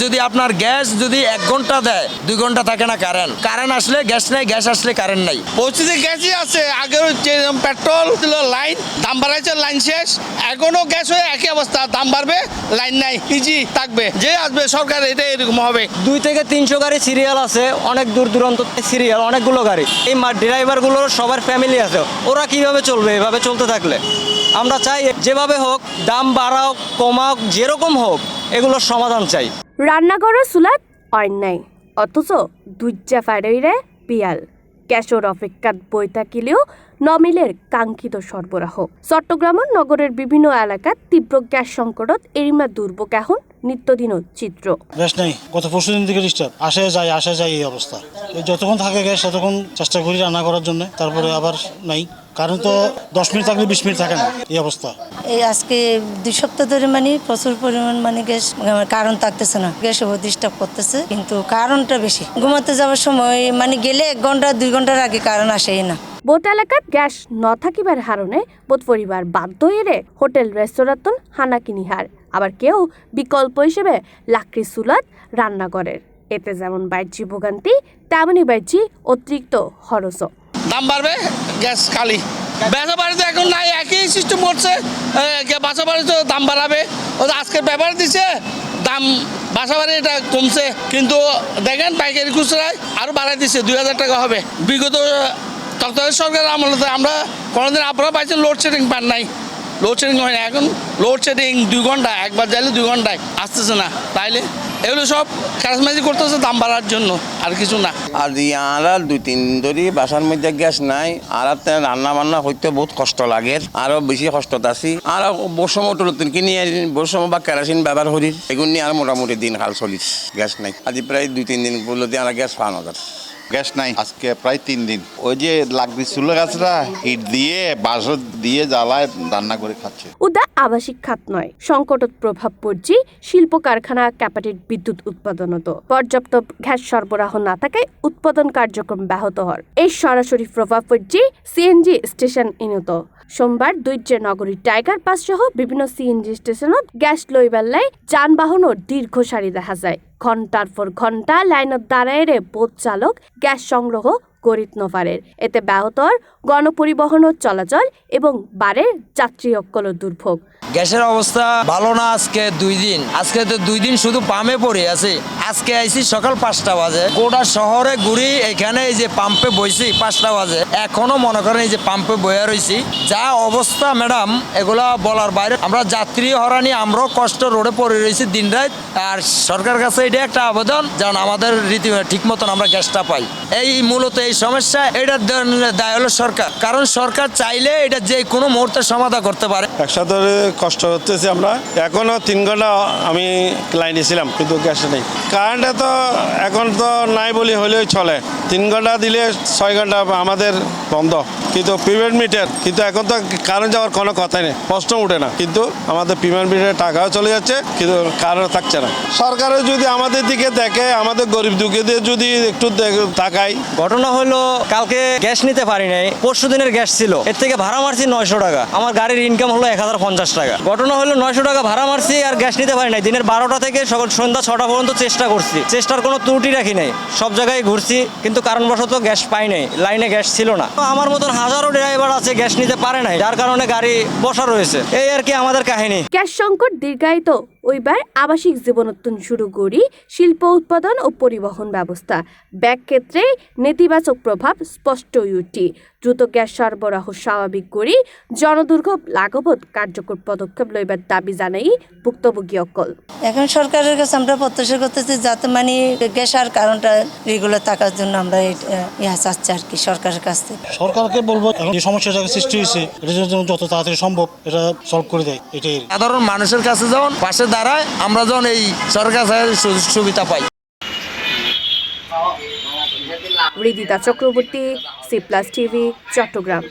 যদি আপনার গ্যাস যদি 1 ঘন্টা দেয় 2 ঘন্টা থাকে না কারেন্ট আসলে গ্যাস নাই, গ্যাস আসলে কারেন্ট নাই। পরিস্থিতি গ্যাসই আছে, আগের পেট্রোল ছিল লাইন, দাম বাড়াইছে, লাইন শেষ, এখনো গ্যাস হয়ে একই অবস্থা, দাম বাড়বে, লাইন নাই, ইজি থাকবে, যে আসবে সরকার এটা এরকম হবে। 2 থেকে 300 গাড়ি সিরিয়াল আছে, অনেক দূর দূরান্ত সিরিয়াল, অনেকগুলো গাড়ি। এই ড্রাইভারগুলোর সবার ফ্যামিলি আছে, ওরা কিভাবে চলবে? এভাবে চলতে থাকলে আমরা চাই যেভাবে হোক, দাম বাড়াও কমাও যেরকম হোক, এগুলোর সমাধান চাই। রান্নাঘরের চুলাত অন্যায়, অথচ দুইটা ফাইরে পিয়াল। গ্যাসের অপেক্ষাত বই থাকিলেও নমিলের কাঙ্ক্ষিত সরবরাহ। চট্টগ্রামের নগরের বিভিন্ন এলাকাত তীব্র গ্যাস সংকটত এরিমা দুর্ভোগ এখন নিত্যদিন চিত্র। গ্যাস নেই, গত পরশুদিন থেকে ডিস্টার্ব, আসে যায় এই অবস্থা। যতক্ষণ থাকে গ্যাস ততক্ষণ চেষ্টা করি রান্না করার জন্য, তারপরে আবার নাই। কারণ তো 10 মিনিট থাকলে 20 মিনিট থাকে না, এই অবস্থা। এই আজকে 2 সপ্তাহ ধরে প্রচুর পরিমাণ গ্যাস কারণ থাকতেছে না, গ্যাস ডিস্টার্ব করতেছে, কিন্তু কারণটা বেশি। ঘুমাতে যাওয়ার সময় গেলে 1 ঘন্টা 2 ঘন্টার আগে কারণ আসেই না। বোট এলাকাত গ্যাস ন থাকিবার কারণে বোট পরিবার বাধ্য হয়ে হোটেল রেস্তোরাঁত হানা কিনিহার, আবার কেউ বিকল্প হিসেবে লাকড়ি চুলাত রান্না করেন। এতে যেমন বাড়ছি ভোগান্তি, তেমনই বাড়ছি অতিরিক্ত খরচ। দাম বাড়বে, গ্যাস খালি। বাসা বাড়িতে এখন নাই, একই সিস্টেম করছে, বাসা বাড়িতে দাম বাড়াবে। ওদের আজকের ব্যাপার দিছে, দাম বাসা বাড়ি এটা কমছে, কিন্তু দেখেন পাইকারি খুচরায় আরও বাড়াই দিচ্ছে, 2000 টাকা হবে। বিগত তত্ত্বাবধায়ক সরকারের আমলে আমরা কোনোদিন আপনারা পাইছেন লোডশেডিং পান নাই, লোডশেডিং হয় না। এখন লোডশেডিং 2 ঘন্টা, একবার যাইলে 2 ঘন্টায় আসতেছে না। তাইলে এগুলো সব কাজমাজি করতেছে দাম বাড়ার জন্য, আর কিছু না। আর আর 2-3 দিন ধরে বাসার মধ্যে গ্যাস নাই, আর রান্না বান্না হইতে বহুত কষ্ট লাগে, আরো বেশি কষ্টত আছি। আর বসম নতুন কিনে বসম বা কেরাসিন ব্যবহার করি, এগুলো নিয়ে আর মোটামুটি দিন হাল চলিস। গ্যাস নাই, আজ প্রায় 2-3 দিন বললো দিয়ে আর গ্যাস পাওয়া যায়। গ্যাস নাই আজকে প্রায় 3 দিন। ওই যে লাকড়ি চুলা গাছরা ইট দিয়ে বাঁশ দিয়ে জ্বালায় রান্না করে খাচ্ছে। উদা আবাসিক খাত নয়, সংকটত প্রভাব পড়ছে শিল্প কারখানা, ক্যাপাটিভ বিদ্যুৎ উৎপাদনত। পর্যাপ্ত গ্যাস সরবরাহ না থাকায় উৎপাদন কার্যক্রম ব্যাহত হয়। এই সরাসরি প্রভাব পড়ছে সিএনজি স্টেশন ইনত। সোমবার দুইজে নগরীর টাইগার পাস সহ বিভিন্ন সিএনজি স্টেশনত গ্যাস লইবার যানবাহনের দীর্ঘ সারি দেখা যায়। ঘন্টার পর ঘন্টা লাইনত দাঁড়ায় বোট চালক গ্যাস সংগ্রহ করিত নপারের। এতে ব্যাহতর গণপরিবহনের চলাচল এবং বাড়ে যাত্রী অক্কল দুর্ভোগ। গ্যাসের অবস্থা ভালো না। আজকে 2 দিন, আজকে তো 2 দিন শুধু পাম্পে পড়ে আছে। আজকে আইছি সকাল 5টা বাজে, গোটা শহরে ঘুরি, এখানে এই যে পাম্পে বইছি 5টা বাজে, এখনো মনে করেন এই যে পাম্পে বইয়া রয়েছি। যা অবস্থা ম্যাডাম, এগুলা বলার বাইরে। আমরা যাত্রী হরানি, আমরাও কষ্ট রোডে পড়ে রয়েছি দিন রাত। আর সরকার কাছে এটা একটা আবেদন, যেন আমাদের রীতি ঠিক মতন আমরা গ্যাসটা পাই। এই মূলত এই সমস্যা, এটার দায় হলো সরকার, কারণ সরকার চাইলে এটা যে কোনো মুহূর্তে সমাধান করতে পারে। একসাথে কষ্ট হতেছে আমরা। এখনো 3 ঘন্টা আমি লাইনে ছিলাম, কিন্তু গ্যাস নেই। কারেন্টে তো এখন তো নাই বলি হলেই চলে। 3 ঘন্টা দিলে 6 ঘন্টা আমাদের বন্ধ, কিন্তু পেমেন্ট মিটার, কিন্তু এখন তো কারেন্ট যাওয়ার কোনো কথাই নেই, প্রশ্ন উঠে না। কিন্তু আমাদের পেমেন্ট মিটারের টাকাও চলে যাচ্ছে, কিন্তু কারেন্ট থাকছে না। সরকারও যদি আমাদের দিকে দেখে, আমাদের গরিব দুঃখীদের যদি একটু তাকাই। ঘটনা হলো, কালকে গ্যাস নিতে পারি নাই, পরশু দিনের গ্যাস ছিল, এর থেকে ভাড়া মারছি 900 টাকা। আমার গাড়ির ইনকাম হলো 1050 টাকা। ঘটনা হলো 900 টাকা ভাড়া মারছি আর গ্যাস নিতে পারি নাই। দিনের 12টা থেকে সন্ধ্যা 6টা পর্যন্ত চেষ্টা করছি, চেষ্টার কোনো ত্রুটি রাখি নাই, সব জায়গায় ঘুরছি, কিন্তু কারণবশত গ্যাস পাই নাই, লাইনে গ্যাস ছিল না। আমার মতন হাজারো ড্রাইভার আছে গ্যাস নিতে পারে নাই, যার কারণে গাড়ি বসা রয়েছে। এই আর কি আমাদের কাহিনী। গ্যাস সংকট দীর্ঘায়িত ওইবার আবাসিক জীবনোত্তন শুরু করি শিল্প উৎপাদন ও পরিবহন ব্যবস্থা। ব্যাক ক্ষেত্রে নেতিবাচক প্রভাব স্পষ্ট উঠি। দ্রুত গ্যাস সরবরাহ স্বাভাবিক করি জনদুর্ভোগ লাঘবত কার্যকর পদক্ষেপ লইবার দাবি জানাই ভুক্তভোগী অকল। এখন সরকারের কাছে আমরা প্রত্যাশা করতেছি, যাতে গ্যাস আর কারণটা রেগুলার থাকার জন্য আমরা ইহা চাচ্ছি আর কি সরকারের কাছ থেকে। সরকারকে বলবো, এখন যে সমস্যা সৃষ্টি হয়েছে এটা যত তাড়াতাড়ি সম্ভব এটা সলভ করে দেয়। এটাই সাধারণ মানুষের কাছে যখন পাশে দাঁড়ায়, আমরা যখন এই সরকার সুবিধা পাই। Ridita Chakraborty, C+ TV, Chittagong.